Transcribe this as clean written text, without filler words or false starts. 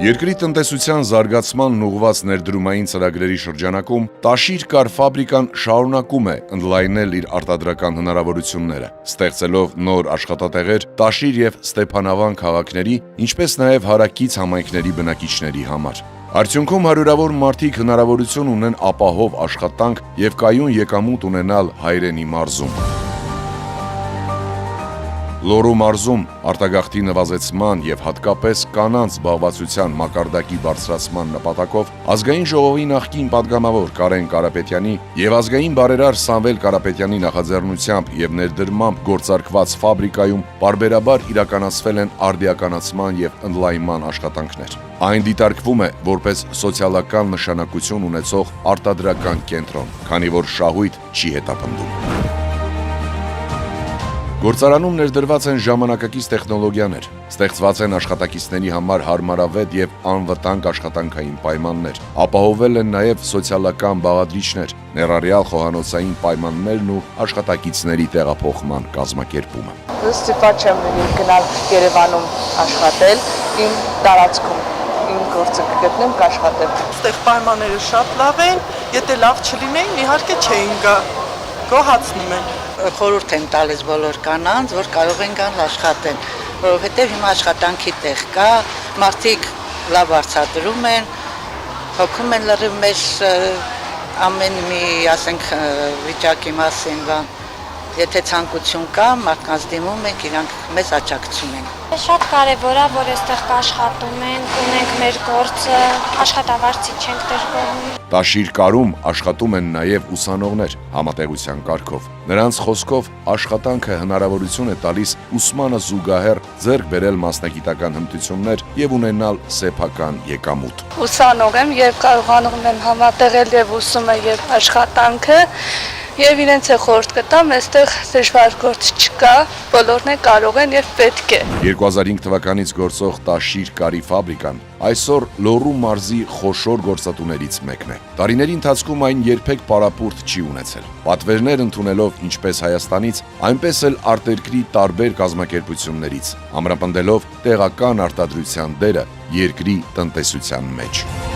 Երկրի տնտեսության զարգացման ուղղված ներդրումային ծրագրերի շրջանակում Տաշիր կար ֆաբրիկան շարունակում է ընդլայնել իր արտադրական հնարավորությունները, ստեղծելով նոր աշխատատեղեր Տաշիր եւ Ստեփանավան քաղաքների, ինչպես նաեւ հարակից համայնքների բնակիչների համար։ Արդյունքում հարյուրավոր մարդիկ հնարավորություն ունեն ապահով աշխատանք եւ կայուն եկամուտ ունենալ հայրենի մարզում։ Լոռու մարզում արտագաղթի նվազեցման եւ հատկապես կանանց զբաղվածության մակարդակի բարձրացման նպատակով ազգային ժողովի նախկին падգամավոր Կարեն Կարապետյանի եւ ազգային բարերար Սամվել Կարապետյանի նախաձեռնությամբ եւ ներդրմամբ գործարկված ֆաբրիկայում պարբերաբար իրականացվել են արդիականացման եւ ընդլայնման աշխատանքներ։ Այն դիտարկվում է որպես սոցիալական նշանակություն ունեցող արտադրական կենտրոն, քանի որ շահույթ չի հետապնդում։ Գործարանում ներդրված են ժամանակակից տեխնոլոգիաներ, ստեղծված են աշխատակիցների համար հարմարավետ եւ անվտանգ աշխատանքային պայմաններ, ապահովվել են նաեւ սոցիալական բաղադրիչներ, ներառյալ խոհանոցային պայմաններն ու աշխատակիցների տեղափոխման կազմակերպումը։ Ստիպված եմ գնալ Երևանում աշխատել, իմ տարածքում իմ գործը կգտնեմ կաշխատեմ։ Այստեղ պայմանները շատ լավ են, եթե լավ չլինեին, իհարկե չէին գա, գոհացնում են։ Խորհուրդ եմ տալիս բոլոր կանանց, որ կարող են գալ աշխատեն, որովհետև հիմա աշխատանքի տեղ կա, մարդիկ լավ արձադրում են, հոգում են լրիվ մեր ամեն մի, ասենք, վիճակի մասին բան։ Եթե ցանկություն կա, մարդկանց դիմում ենք, իրանք մեզ աջակցում են։ Շատ կարևոր է, որ այստեղ կաշխատում են, ունենք մեր գործը, աշխատավարձի չենք տրվում։ Տաշիր կարում աշխատում են նաև ուսանողներ համատեղության կարգով։ Նրանց խոսքով աշխատանքը հնարավորություն է տալիս ուսմանը զուգահեռ ձեռք բերել մասնագիտական հմտություններ եւ ունենալ սեփական եկամուտ։ Ուսանող եմ եւ կարողանում եմ համատեղել եւ ուսումը եւ աշխատանքը եւ իրենց է խորհուրդ կտամ, այստեղ դժվար գործ չկա, բոլորն է կարող են եւ պետք է։ 2005 թվականից գործող Տաշիր կարի ֆաբրիկան այսօր Լոռու մարզի խոշոր գործատուներից մեկն է։ Տարիների ընթացքում այն երբեք պարապուրտ չի ունեցել։ Պատվերներ ընդունելով ինչպես Հայաստանից, այնպես էլ արտերկրի տարբեր կազմակերպություններից, ամրապնդելով տեղական արտադրության դերը երկրի տնտեսության մեջ։